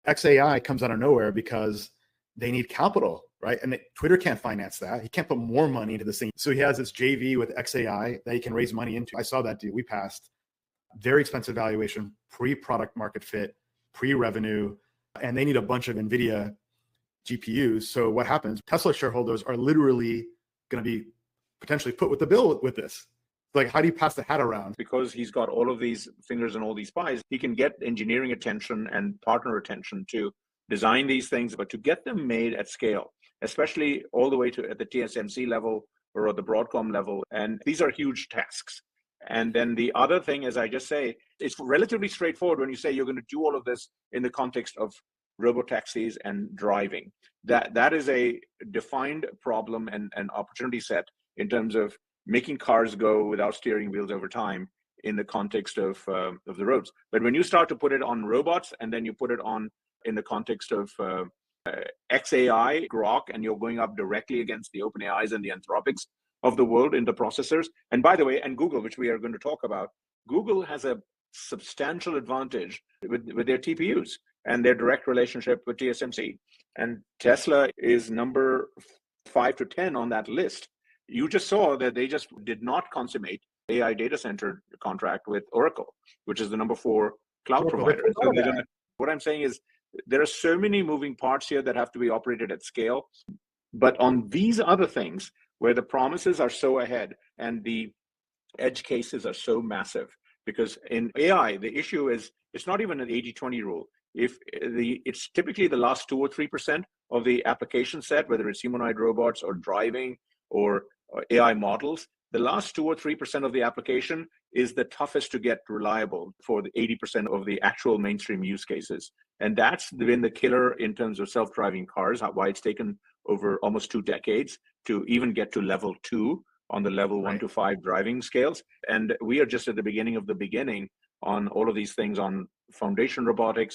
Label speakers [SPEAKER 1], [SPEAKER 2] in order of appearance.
[SPEAKER 1] xAI comes out of nowhere because they need capital, right? And Twitter can't finance that. He can't put more money into this thing. So he has this JV with xAI that he can raise money into. I saw that deal. We passed. Very expensive valuation, pre-product market fit, pre-revenue, and they need a bunch of NVIDIA GPUs. So what happens? Tesla shareholders are literally going to be potentially put with the bill with this. Like, how do you pass the hat around?
[SPEAKER 2] Because he's got all of these fingers and all these pies, he can get engineering attention and partner attention to design these things, but to get them made at scale, especially all the way to at the TSMC level or at the Broadcom level. And these are huge tasks. And then the other thing, as I just say, it's relatively straightforward when you say you're going to do all of this in the context of robotaxis and driving. That is a defined problem and an opportunity set in terms of making cars go without steering wheels over time in the context of the roads. But when you start to put it on robots and then you put it on in the context of xAI, Grok, and you're going up directly against the OpenAIs and the Anthropics of the world in the processors. And by the way, and Google, which we are going to talk about, Google has a substantial advantage with their TPUs and their direct relationship with TSMC. And Tesla is number 5 to 10 on that list. You just saw that they just did not consummate AI data center contract with Oracle, which is the number 4 cloud provider. So what I'm saying is there are so many moving parts here that have to be operated at scale. But on these other things, where the promises are so ahead and the edge cases are so massive, because in AI, the issue is it's not even an 80-20 rule. It's typically the last 2 or 3% of the application set, whether it's humanoid robots or driving or AI models, the last 2 or 3% of the application is the toughest to get reliable for the 80% of the actual mainstream use cases. And that's been the killer in terms of self-driving cars, why it's taken over almost 2 decades to even get to level 2 on the level 1 to 5 driving scales. And we are just at the beginning of the beginning on all of these things on foundation robotics,